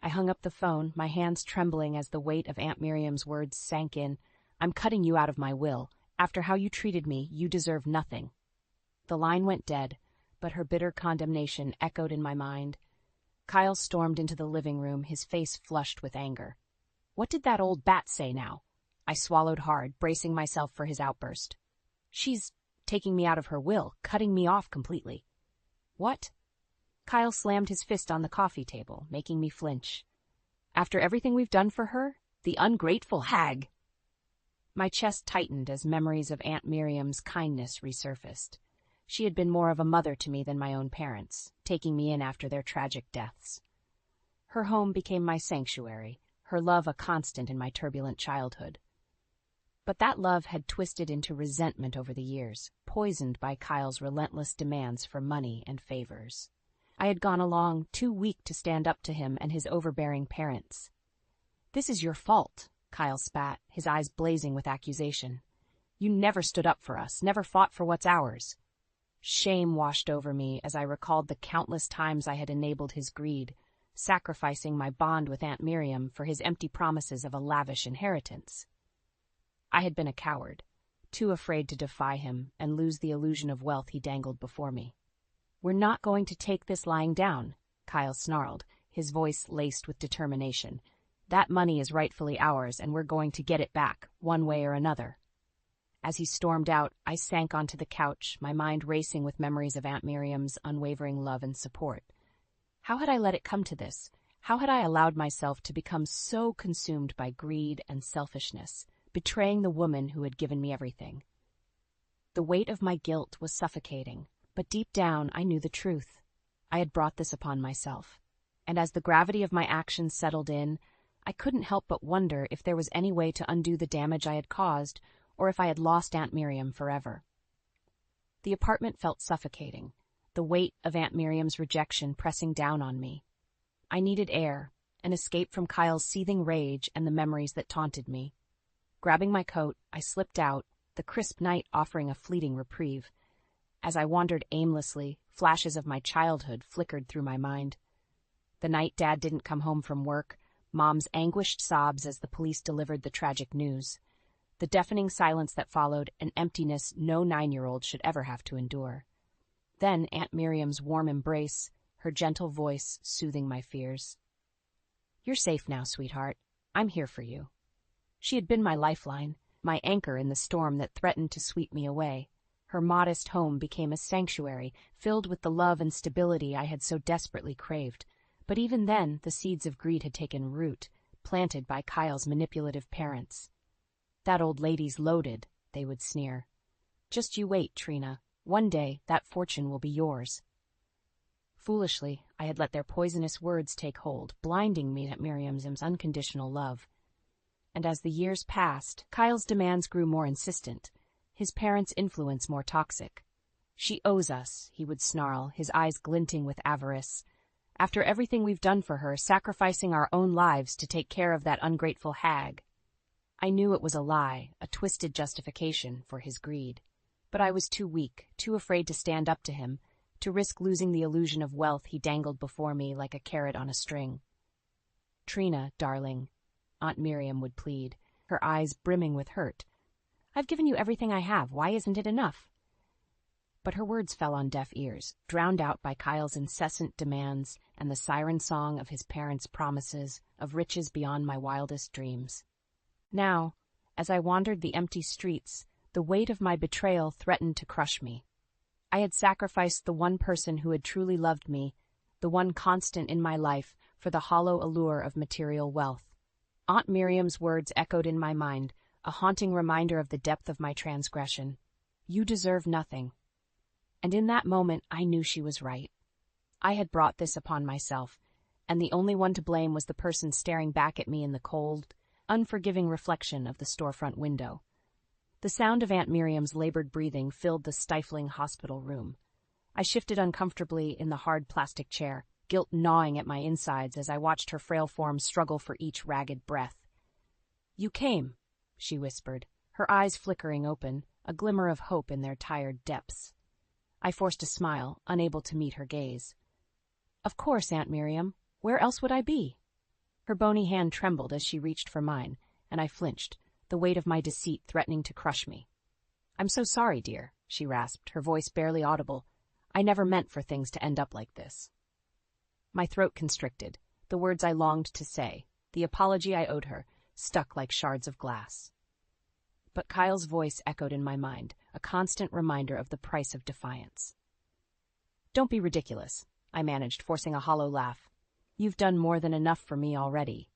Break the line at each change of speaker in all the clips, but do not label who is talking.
I hung up the phone, my hands trembling as the weight of Aunt Miriam's words sank in. I'm cutting you out of my will. After how you treated me, you deserve nothing. The line went dead, but her bitter condemnation echoed in my mind. Kyle stormed into the living room, his face flushed with anger. What did that old bat say now? I swallowed hard, bracing myself for his outburst. She's taking me out of her will, cutting me off completely. What? Kyle slammed his fist on the coffee table, making me flinch. After everything we've done for her? The ungrateful hag! My chest tightened as memories of Aunt Miriam's kindness resurfaced. She had been more of a mother to me than my own parents, taking me in after their tragic deaths. Her home became my sanctuary, her love a constant in my turbulent childhood. But that love had twisted into resentment over the years, poisoned by Kyle's relentless demands for money and favors. I had gone along, too weak to stand up to him and his overbearing parents. This is your fault, Kyle spat, his eyes blazing with accusation. You never stood up for us, never fought for what's ours. Shame washed over me as I recalled the countless times I had enabled his greed, sacrificing my bond with Aunt Miriam for his empty promises of a lavish inheritance. I had been a coward, too afraid to defy him and lose the illusion of wealth he dangled before me. We're not going to take this lying down, Kyle snarled, his voice laced with determination. That money is rightfully ours, and we're going to get it back, one way or another. As he stormed out, I sank onto the couch, my mind racing with memories of Aunt Miriam's unwavering love and support. How had I let it come to this? How had I allowed myself to become so consumed by greed and selfishness, betraying the woman who had given me everything? The weight of my guilt was suffocating, but deep down I knew the truth. I had brought this upon myself, and as the gravity of my actions settled in, I couldn't help but wonder if there was any way to undo the damage I had caused, or if I had lost Aunt Miriam forever. The apartment felt suffocating, the weight of Aunt Miriam's rejection pressing down on me. I needed air, an escape from Kyle's seething rage and the memories that taunted me. Grabbing my coat, I slipped out, the crisp night offering a fleeting reprieve. As I wandered aimlessly, flashes of my childhood flickered through my mind. The night Dad didn't come home from work, Mom's anguished sobs as the police delivered the tragic news. The deafening silence that followed, an emptiness no 9-year-old should ever have to endure. Then Aunt Miriam's warm embrace, her gentle voice soothing my fears. You're safe now, sweetheart. I'm here for you. She had been my lifeline, my anchor in the storm that threatened to sweep me away. Her modest home became a sanctuary, filled with the love and stability I had so desperately craved. But even then, the seeds of greed had taken root, planted by Kyle's manipulative parents. That old lady's loaded, they would sneer. Just you wait, Trina. One day, that fortune will be yours. Foolishly, I had let their poisonous words take hold, blinding me to Miriam's unconditional love. And as the years passed, Kyle's demands grew more insistent, his parents' influence more toxic. She owes us, he would snarl, his eyes glinting with avarice. After everything we've done for her, sacrificing our own lives to take care of that ungrateful hag. I knew it was a lie, a twisted justification for his greed. But I was too weak, too afraid to stand up to him, to risk losing the illusion of wealth he dangled before me like a carrot on a string. Trina, darling, Aunt Miriam would plead, her eyes brimming with hurt. I've given you everything I have. Why isn't it enough? But her words fell on deaf ears, drowned out by Kyle's incessant demands and the siren song of his parents' promises of riches beyond my wildest dreams. Now, as I wandered the empty streets, the weight of my betrayal threatened to crush me. I had sacrificed the one person who had truly loved me, the one constant in my life, for the hollow allure of material wealth. Aunt Miriam's words echoed in my mind, a haunting reminder of the depth of my transgression. You deserve nothing. And in that moment, I knew she was right. I had brought this upon myself, and the only one to blame was the person staring back at me in the cold, unforgiving reflection of the storefront window. The sound of Aunt Miriam's labored breathing filled the stifling hospital room. I shifted uncomfortably in the hard plastic chair, guilt gnawing at my insides as I watched her frail form struggle for each ragged breath. You came, she whispered, her eyes flickering open, a glimmer of hope in their tired depths. I forced a smile, unable to meet her gaze. Of course, Aunt Miriam. Where else would I be? Her bony hand trembled as she reached for mine, and I flinched, the weight of my deceit threatening to crush me. "I'm so sorry, dear," she rasped, her voice barely audible. "I never meant for things to end up like this." My throat constricted, the words I longed to say, the apology I owed her, stuck like shards of glass. But Kyle's voice echoed in my mind, a constant reminder of the price of defiance. "Don't be ridiculous," I managed, forcing a hollow laugh. "You've done more than enough for me already."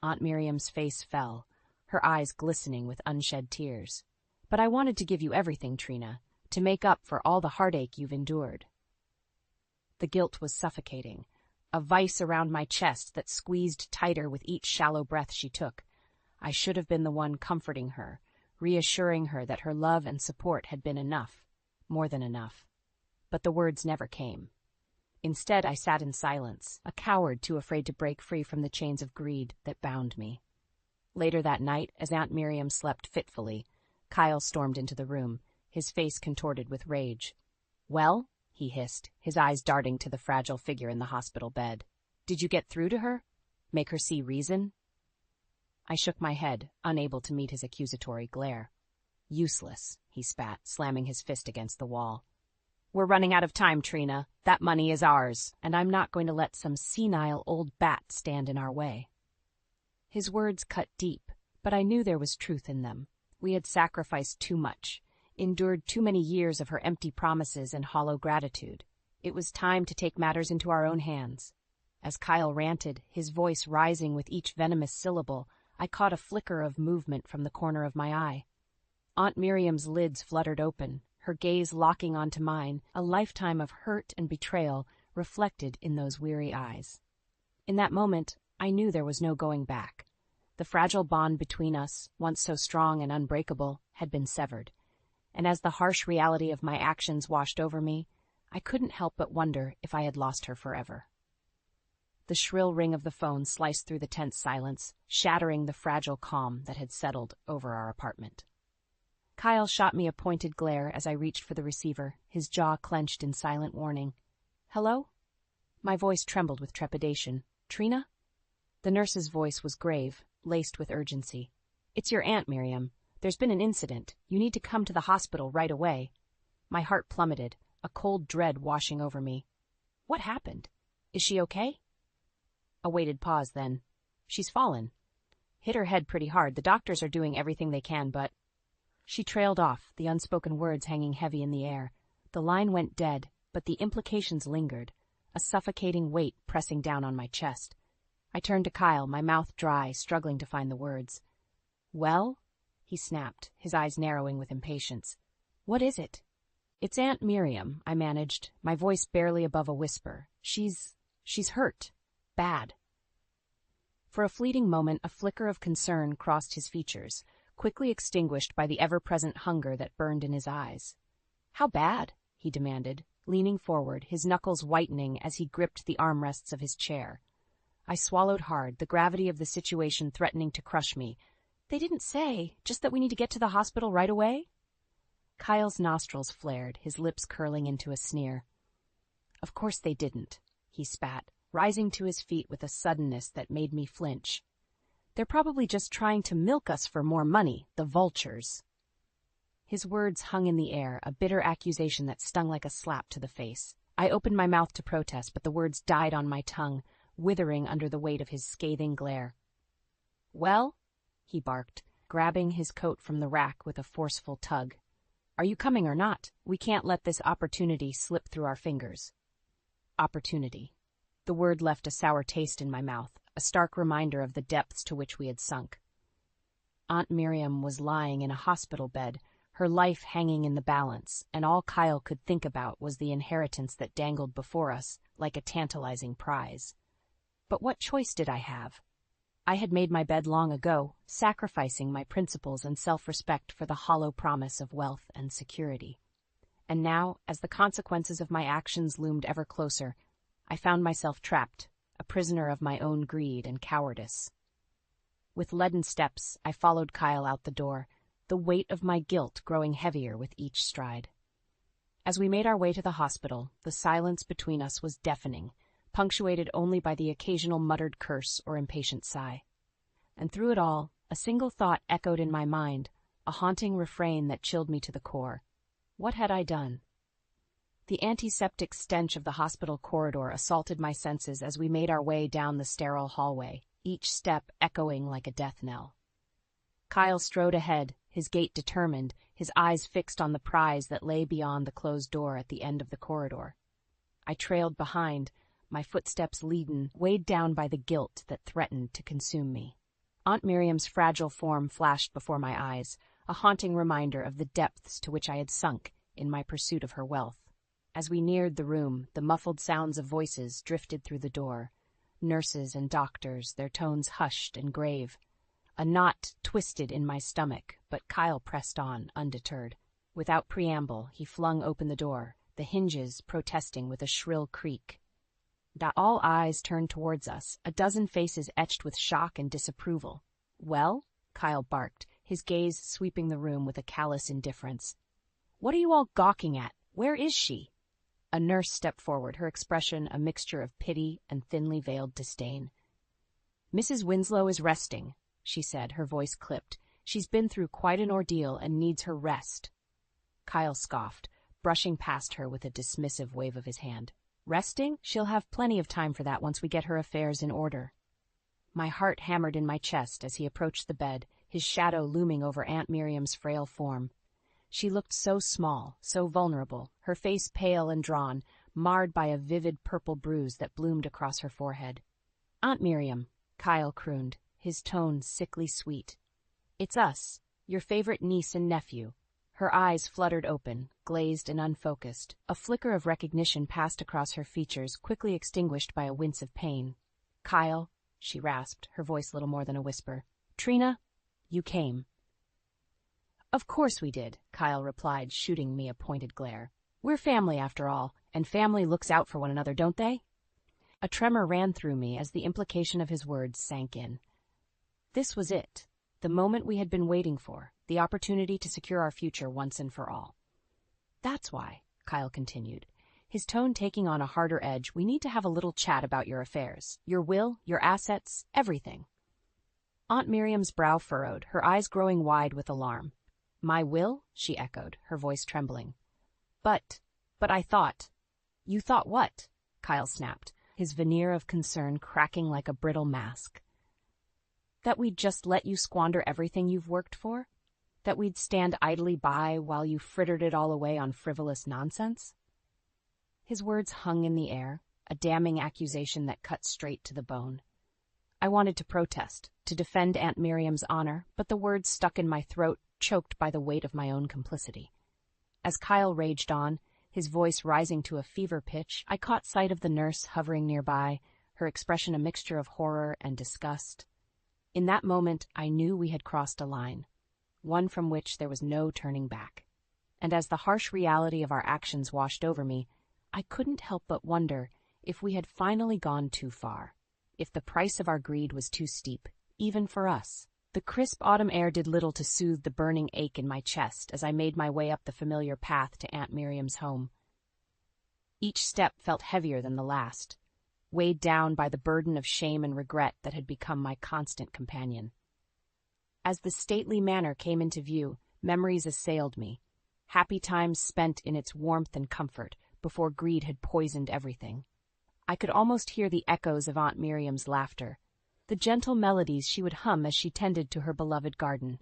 Aunt Miriam's face fell, her eyes glistening with unshed tears. "But I wanted to give you everything, Trina, to make up for all the heartache you've endured." The guilt was suffocating, a vice around my chest that squeezed tighter with each shallow breath she took. I should have been the one comforting her, reassuring her that her love and support had been enough, more than enough. But the words never came. Instead, I sat in silence, a coward too afraid to break free from the chains of greed that bound me. Later that night, as Aunt Miriam slept fitfully, Kyle stormed into the room, his face contorted with rage. "Well?" he hissed, his eyes darting to the fragile figure in the hospital bed. "Did you get through to her? Make her see reason?" I shook my head, unable to meet his accusatory glare. "Useless," he spat, slamming his fist against the wall. "We're running out of time, Trina. That money is ours, and I'm not going to let some senile old bat stand in our way." His words cut deep, but I knew there was truth in them. We had sacrificed too much, endured too many years of her empty promises and hollow gratitude. It was time to take matters into our own hands. As Kyle ranted, his voice rising with each venomous syllable, I caught a flicker of movement from the corner of my eye. Aunt Miriam's lids fluttered open, her gaze locking onto mine, a lifetime of hurt and betrayal reflected in those weary eyes. In that moment, I knew there was no going back. The fragile bond between us, once so strong and unbreakable, had been severed. And as the harsh reality of my actions washed over me, I couldn't help but wonder if I had lost her forever. The shrill ring of the phone sliced through the tense silence, shattering the fragile calm that had settled over our apartment. Kyle shot me a pointed glare as I reached for the receiver, his jaw clenched in silent warning. "Hello?" My voice trembled with trepidation. "Trina?" The nurse's voice was grave, laced with urgency. "It's your Aunt Miriam. There's been an incident. You need to come to the hospital right away." My heart plummeted, a cold dread washing over me. "What happened? Is she okay?" A weighted pause then. "She's fallen. Hit her head pretty hard. The doctors are doing everything they can, but—" She trailed off, the unspoken words hanging heavy in the air. The line went dead, but the implications lingered, a suffocating weight pressing down on my chest. I turned to Kyle, my mouth dry, struggling to find the words. "Well?" he snapped, his eyes narrowing with impatience. "What is it?" "It's Aunt Miriam," I managed, my voice barely above a whisper. She's hurt. Bad." For a fleeting moment, a flicker of concern crossed his features, quickly extinguished by the ever-present hunger that burned in his eyes. "How bad?" he demanded, leaning forward, his knuckles whitening as he gripped the armrests of his chair. I swallowed hard, the gravity of the situation threatening to crush me. "They didn't say, just that we need to get to the hospital right away?" Kyle's nostrils flared, his lips curling into a sneer. "Of course they didn't," he spat, rising to his feet with a suddenness that made me flinch. "They're probably just trying to milk us for more money, the vultures." His words hung in the air, a bitter accusation that stung like a slap to the face. I opened my mouth to protest, but the words died on my tongue, withering under the weight of his scathing glare. "Well?" he barked, grabbing his coat from the rack with a forceful tug. "Are you coming or not? We can't let this opportunity slip through our fingers." Opportunity. The word left a sour taste in my mouth, a stark reminder of the depths to which we had sunk. Aunt Miriam was lying in a hospital bed, her life hanging in the balance, and all Kyle could think about was the inheritance that dangled before us like a tantalizing prize. But what choice did I have? I had made my bed long ago, sacrificing my principles and self-respect for the hollow promise of wealth and security. And now, as the consequences of my actions loomed ever closer, I found myself trapped, a prisoner of my own greed and cowardice. With leaden steps, I followed Kyle out the door, the weight of my guilt growing heavier with each stride. As we made our way to the hospital, the silence between us was deafening, punctuated only by the occasional muttered curse or impatient sigh. And through it all, a single thought echoed in my mind, a haunting refrain that chilled me to the core. What had I done? The antiseptic stench of the hospital corridor assaulted my senses as we made our way down the sterile hallway, each step echoing like a death knell. Kyle strode ahead, his gait determined, his eyes fixed on the prize that lay beyond the closed door at the end of the corridor. I trailed behind, my footsteps leaden, weighed down by the guilt that threatened to consume me. Aunt Miriam's fragile form flashed before my eyes, a haunting reminder of the depths to which I had sunk in my pursuit of her wealth. As we neared the room, the muffled sounds of voices drifted through the door. Nurses and doctors, their tones hushed and grave. A knot twisted in my stomach, but Kyle pressed on, undeterred. Without preamble, he flung open the door, the hinges protesting with a shrill creak. All eyes turned towards us, a dozen faces etched with shock and disapproval. "Well?" Kyle barked, his gaze sweeping the room with a callous indifference. "What are you all gawking at? Where is she?" A nurse stepped forward, her expression a mixture of pity and thinly veiled disdain. "Mrs. Winslow is resting," she said, her voice clipped. "She's been through quite an ordeal and needs her rest." Kyle scoffed, brushing past her with a dismissive wave of his hand. "Resting? She'll have plenty of time for that once we get her affairs in order." My heart hammered in my chest as he approached the bed, his shadow looming over Aunt Miriam's frail form. She looked so small, so vulnerable, her face pale and drawn, marred by a vivid purple bruise that bloomed across her forehead. "Aunt Miriam," Kyle crooned, his tone sickly sweet. "It's us, your favorite niece and nephew." Her eyes fluttered open, glazed and unfocused. A flicker of recognition passed across her features, quickly extinguished by a wince of pain. "Kyle," she rasped, her voice little more than a whisper. "Trina, you came." "Of course we did," Kyle replied, shooting me a pointed glare. "We're family, after all, and family looks out for one another, don't they?" A tremor ran through me as the implication of his words sank in. This was it, the moment we had been waiting for, the opportunity to secure our future once and for all. "That's why," Kyle continued, his tone taking on a harder edge, "we need to have a little chat about your affairs, your will, your assets, everything." Aunt Miriam's brow furrowed, her eyes growing wide with alarm. "My will?" she echoed, her voice trembling. But I thought." "You thought what?" Kyle snapped, his veneer of concern cracking like a brittle mask. "That we'd just let you squander everything you've worked for? That we'd stand idly by while you frittered it all away on frivolous nonsense?" His words hung in the air, a damning accusation that cut straight to the bone. I wanted to protest, to defend Aunt Miriam's honor, but the words stuck in my throat, choked by the weight of my own complicity. As Kyle raged on, his voice rising to a fever pitch, I caught sight of the nurse hovering nearby, her expression a mixture of horror and disgust. In that moment, I knew we had crossed a line, one from which there was no turning back. And as the harsh reality of our actions washed over me, I couldn't help but wonder if we had finally gone too far, if the price of our greed was too steep, even for us. The crisp autumn air did little to soothe the burning ache in my chest as I made my way up the familiar path to Aunt Miriam's home. Each step felt heavier than the last, weighed down by the burden of shame and regret that had become my constant companion. As the stately manor came into view, memories assailed me, happy times spent in its warmth and comfort before greed had poisoned everything. I could almost hear the echoes of Aunt Miriam's laughter, the gentle melodies she would hum as she tended to her beloved garden.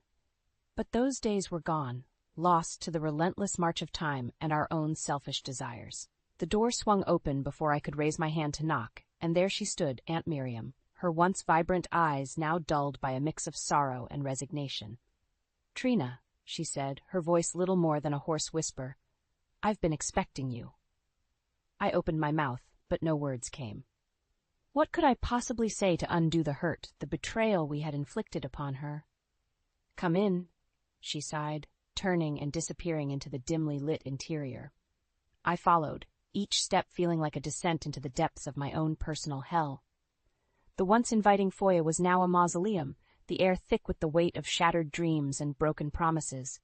But those days were gone, lost to the relentless march of time and our own selfish desires. The door swung open before I could raise my hand to knock, and there she stood, Aunt Miriam, her once vibrant eyes now dulled by a mix of sorrow and resignation. "Trina," she said, her voice little more than a hoarse whisper, "I've been expecting you." I opened my mouth, but no words came. What could I possibly say to undo the hurt, the betrayal we had inflicted upon her? "Come in," she sighed, turning and disappearing into the dimly lit interior. I followed, each step feeling like a descent into the depths of my own personal hell. The once inviting foyer was now a mausoleum, the air thick with the weight of shattered dreams and broken promises.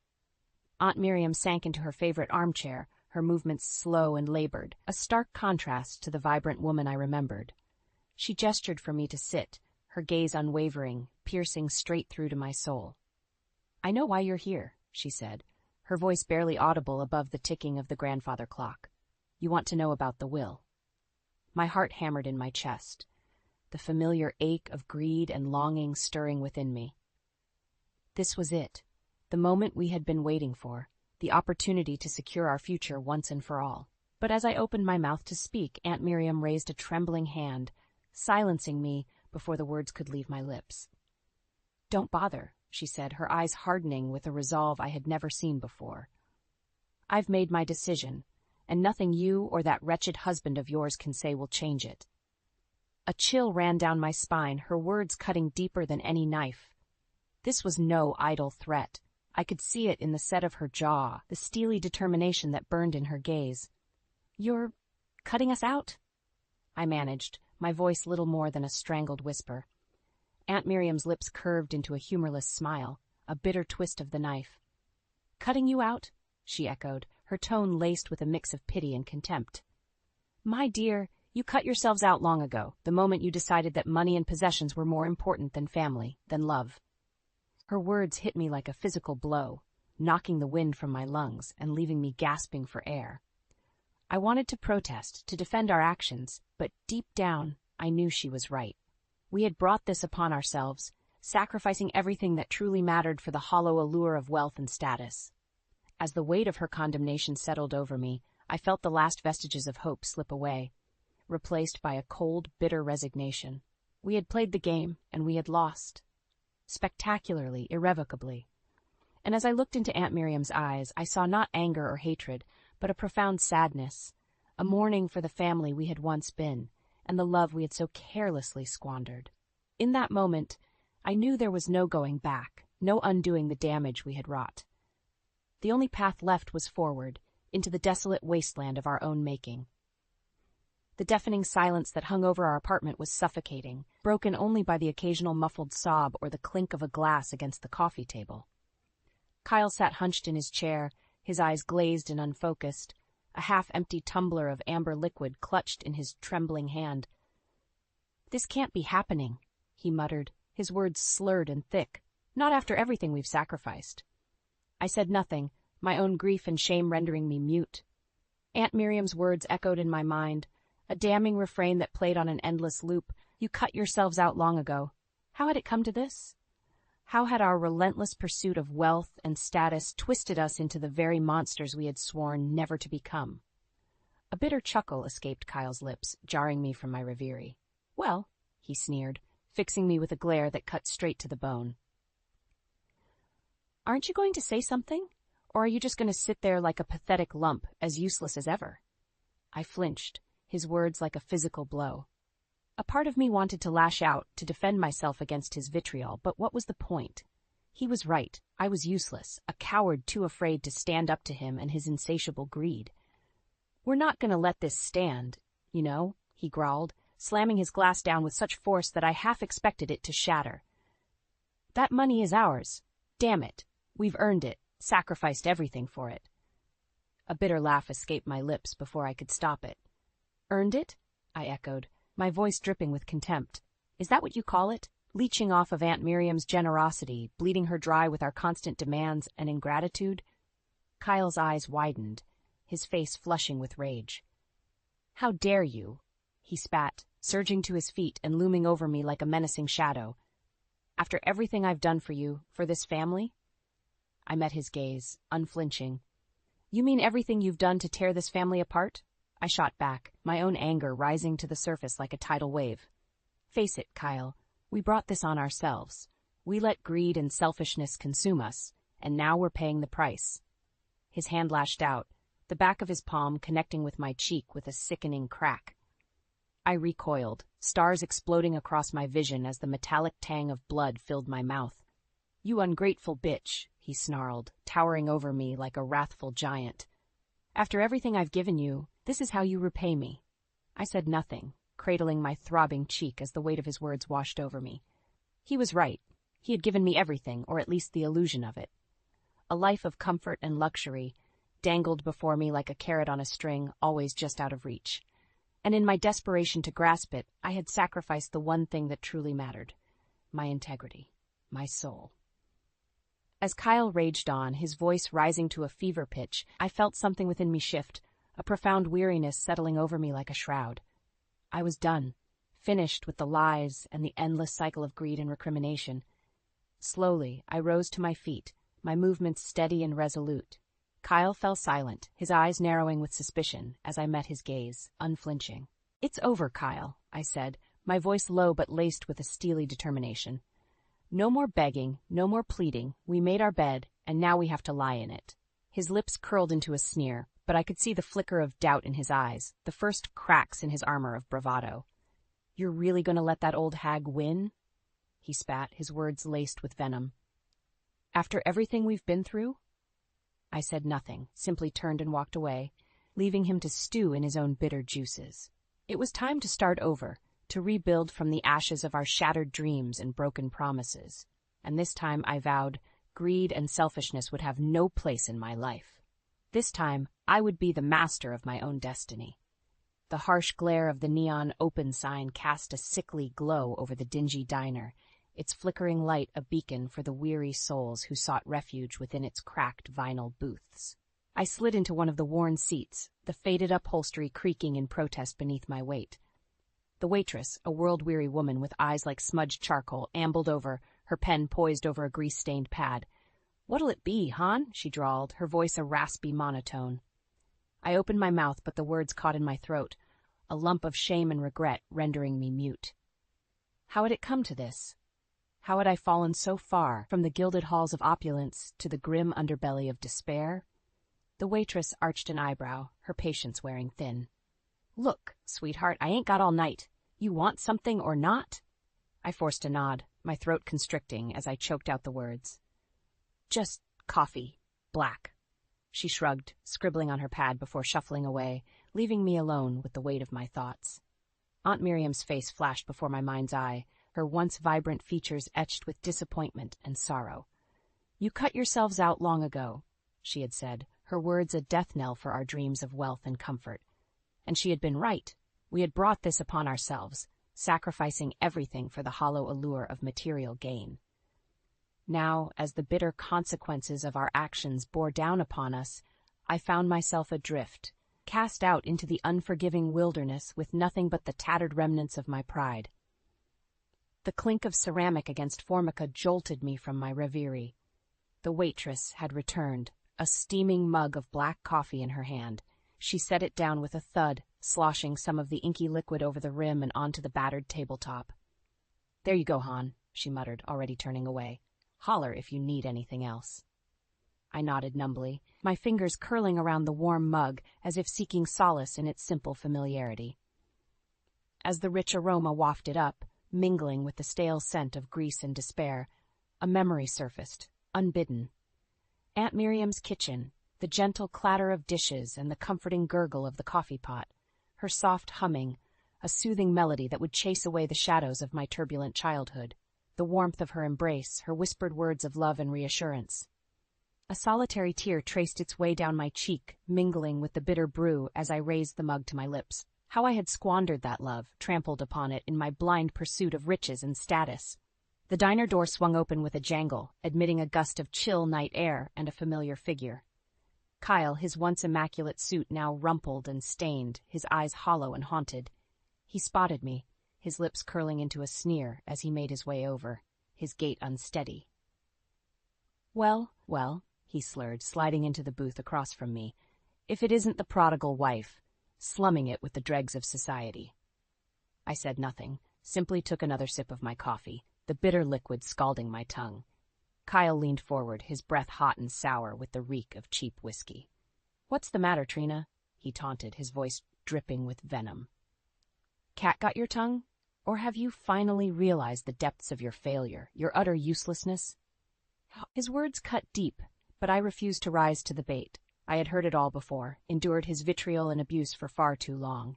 Aunt Miriam sank into her favorite armchair, her movements slow and labored, a stark contrast to the vibrant woman I remembered. She gestured for me to sit, her gaze unwavering, piercing straight through to my soul. "I know why you're here," she said, her voice barely audible above the ticking of the grandfather clock. "You want to know about the will." My heart hammered in my chest, the familiar ache of greed and longing stirring within me. This was it, the moment we had been waiting for, the opportunity to secure our future once and for all. But as I opened my mouth to speak, Aunt Miriam raised a trembling hand, silencing me before the words could leave my lips. "Don't bother," she said, her eyes hardening with a resolve I had never seen before. "I've made my decision, and nothing you or that wretched husband of yours can say will change it." A chill ran down my spine, her words cutting deeper than any knife. This was no idle threat. I could see it in the set of her jaw, the steely determination that burned in her gaze. "You're cutting us out?" I managed, my voice little more than a strangled whisper. Aunt Miriam's lips curved into a humorless smile, a bitter twist of the knife. "Cutting you out?" she echoed, her tone laced with a mix of pity and contempt. "My dear, you cut yourselves out long ago, the moment you decided that money and possessions were more important than family, than love." Her words hit me like a physical blow, knocking the wind from my lungs and leaving me gasping for air. I wanted to protest, to defend our actions, but deep down, I knew she was right. We had brought this upon ourselves, sacrificing everything that truly mattered for the hollow allure of wealth and status. As the weight of her condemnation settled over me, I felt the last vestiges of hope slip away, replaced by a cold, bitter resignation. We had played the game, and we had lost. Spectacularly, irrevocably. And as I looked into Aunt Miriam's eyes, I saw not anger or hatred, but a profound sadness, a mourning for the family we had once been, and the love we had so carelessly squandered. In that moment, I knew there was no going back, no undoing the damage we had wrought. The only path left was forward, into the desolate wasteland of our own making. The deafening silence that hung over our apartment was suffocating, broken only by the occasional muffled sob or the clink of a glass against the coffee table. Kyle sat hunched in his chair, his eyes glazed and unfocused, a half-empty tumbler of amber liquid clutched in his trembling hand. "This can't be happening," he muttered, his words slurred and thick. "Not after everything we've sacrificed." I said nothing, my own grief and shame rendering me mute. Aunt Miriam's words echoed in my mind, a damning refrain that played on an endless loop. "You cut yourselves out long ago." How had it come to this? How had our relentless pursuit of wealth and status twisted us into the very monsters we had sworn never to become? A bitter chuckle escaped Kyle's lips, jarring me from my reverie. "Well," he sneered, fixing me with a glare that cut straight to the bone. "Aren't you going to say something? Or are you just going to sit there like a pathetic lump, as useless as ever?" I flinched, his words like a physical blow. A part of me wanted to lash out, to defend myself against his vitriol, but what was the point? He was right. I was useless, a coward too afraid to stand up to him and his insatiable greed. "We're not going to let this stand, you know," he growled, slamming his glass down with such force that I half expected it to shatter. "That money is ours. Damn it. We've earned it, sacrificed everything for it." A bitter laugh escaped my lips before I could stop it. "Earned it?" I echoed, my voice dripping with contempt. "Is that what you call it? Leeching off of Aunt Miriam's generosity, bleeding her dry with our constant demands and ingratitude?" Kyle's eyes widened, his face flushing with rage. "How dare you?" he spat, surging to his feet and looming over me like a menacing shadow. "After everything I've done for you, for this family?" I met his gaze, unflinching. "You mean everything you've done to tear this family apart?" I shot back, my own anger rising to the surface like a tidal wave. "Face it, Kyle, we brought this on ourselves. We let greed and selfishness consume us, and now we're paying the price." His hand lashed out, the back of his palm connecting with my cheek with a sickening crack. I recoiled, stars exploding across my vision as the metallic tang of blood filled my mouth. "You ungrateful bitch," he snarled, towering over me like a wrathful giant. "After everything I've given you, this is how you repay me." I said nothing, cradling my throbbing cheek as the weight of his words washed over me. He was right. He had given me everything, or at least the illusion of it. A life of comfort and luxury, dangled before me like a carrot on a string, always just out of reach. And in my desperation to grasp it, I had sacrificed the one thing that truly mattered: my integrity, my soul. As Kyle raged on, his voice rising to a fever pitch, I felt something within me shift, a profound weariness settling over me like a shroud. I was done, finished with the lies and the endless cycle of greed and recrimination. Slowly, I rose to my feet, my movements steady and resolute. Kyle fell silent, his eyes narrowing with suspicion as I met his gaze, unflinching. "It's over, Kyle," I said, my voice low but laced with a steely determination. "No more begging, no more pleading. We made our bed, and now we have to lie in it." His lips curled into a sneer, but I could see the flicker of doubt in his eyes, the first cracks in his armor of bravado. "You're really going to let that old hag win?" He spat, his words laced with venom. "After everything we've been through?" I said nothing, simply turned and walked away, leaving him to stew in his own bitter juices. It was time to start over, to rebuild from the ashes of our shattered dreams and broken promises. And this time, I vowed, greed and selfishness would have no place in my life. This time, I would be the master of my own destiny. The harsh glare of the neon open sign cast a sickly glow over the dingy diner, its flickering light a beacon for the weary souls who sought refuge within its cracked vinyl booths. I slid into one of the worn seats, the faded upholstery creaking in protest beneath my weight. The waitress, a world-weary woman with eyes like smudged charcoal, ambled over, her pen poised over a grease-stained pad. "What'll it be, hon?" she drawled, her voice a raspy monotone. I opened my mouth, but the words caught in my throat, a lump of shame and regret rendering me mute. How had it come to this? How had I fallen so far from the gilded halls of opulence to the grim underbelly of despair? The waitress arched an eyebrow, her patience wearing thin. "Look, sweetheart, I ain't got all night. You want something or not?" I forced a nod, my throat constricting as I choked out the words. "Just coffee, black." She shrugged, scribbling on her pad before shuffling away, leaving me alone with the weight of my thoughts. Aunt Miriam's face flashed before my mind's eye, her once vibrant features etched with disappointment and sorrow. "You cut yourselves out long ago," she had said, her words a death knell for our dreams of wealth and comfort. And she had been right. We had brought this upon ourselves, sacrificing everything for the hollow allure of material gain. Now, as the bitter consequences of our actions bore down upon us, I found myself adrift, cast out into the unforgiving wilderness with nothing but the tattered remnants of my pride. The clink of ceramic against formica jolted me from my reverie. The waitress had returned, a steaming mug of black coffee in her hand. She set it down with a thud, sloshing some of the inky liquid over the rim and onto the battered tabletop. "There you go, hon," she muttered, already turning away. "Holler if you need anything else." I nodded numbly, my fingers curling around the warm mug as if seeking solace in its simple familiarity. As the rich aroma wafted up, mingling with the stale scent of grease and despair, a memory surfaced, unbidden. Aunt Miriam's kitchen, the gentle clatter of dishes and the comforting gurgle of the coffee pot, her soft humming, a soothing melody that would chase away the shadows of my turbulent childhood, the warmth of her embrace, her whispered words of love and reassurance. A solitary tear traced its way down my cheek, mingling with the bitter brew as I raised the mug to my lips. How I had squandered that love, trampled upon it in my blind pursuit of riches and status. The diner door swung open with a jangle, admitting a gust of chill night air and a familiar figure. Kyle, his once immaculate suit now rumpled and stained, his eyes hollow and haunted. He spotted me, his lips curling into a sneer as he made his way over, his gait unsteady. Well, he slurred, sliding into the booth across from me. "If it isn't the prodigal wife, slumming it with the dregs of society." I said nothing, simply took another sip of my coffee, the bitter liquid scalding my tongue. Kyle leaned forward, his breath hot and sour with the reek of cheap whiskey. "What's the matter, Trina?" he taunted, his voice dripping with venom. "Cat got your tongue? Or have you finally realized the depths of your failure, your utter uselessness?" His words cut deep, but I refused to rise to the bait. I had heard it all before, endured his vitriol and abuse for far too long.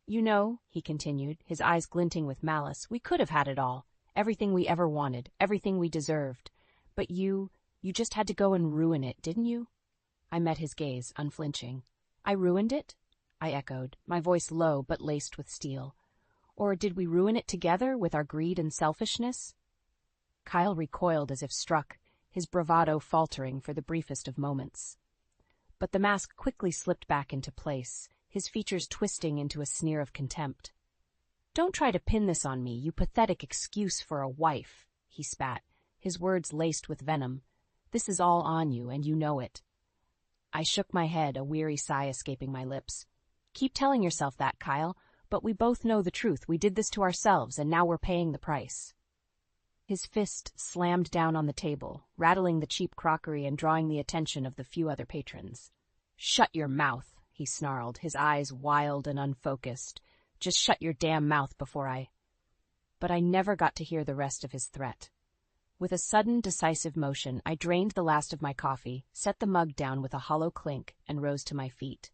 "You know," he continued, his eyes glinting with malice, "we could have had it all, everything we ever wanted, everything we deserved. But you just had to go and ruin it, didn't you?" I met his gaze, unflinching. I ruined it? I echoed, my voice low but laced with steel. Or did we ruin it together with our greed and selfishness? Kyle recoiled as if struck, his bravado faltering for the briefest of moments. But the mask quickly slipped back into place, his features twisting into a sneer of contempt. "Don't try to pin this on me, you pathetic excuse for a wife," he spat, his words laced with venom. "This is all on you, and you know it." I shook my head, a weary sigh escaping my lips. "Keep telling yourself that, Kyle, but we both know the truth. We did this to ourselves, and now we're paying the price." His fist slammed down on the table, rattling the cheap crockery and drawing the attention of the few other patrons. "Shut your mouth," he snarled, his eyes wild and unfocused. "Just shut your damn mouth before I—" But I never got to hear the rest of his threat. With a sudden, decisive motion, I drained the last of my coffee, set the mug down with a hollow clink, and rose to my feet.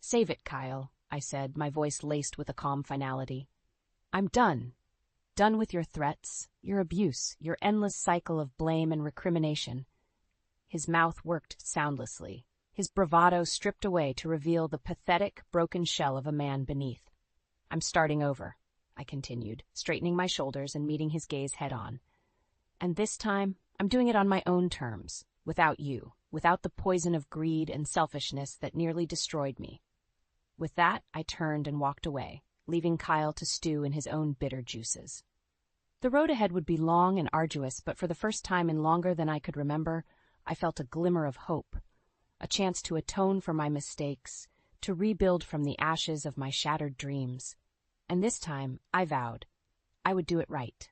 "Save it, Kyle," I said, my voice laced with a calm finality. "I'm done. Done with your threats, your abuse, your endless cycle of blame and recrimination." His mouth worked soundlessly, his bravado stripped away to reveal the pathetic, broken shell of a man beneath. "I'm starting over," I continued, straightening my shoulders and meeting his gaze head-on. "And this time, I'm doing it on my own terms, without you, without the poison of greed and selfishness that nearly destroyed me." With that, I turned and walked away, leaving Kyle to stew in his own bitter juices. The road ahead would be long and arduous, but for the first time in longer than I could remember, I felt a glimmer of hope, a chance to atone for my mistakes, to rebuild from the ashes of my shattered dreams. And this time, I vowed, I would do it right.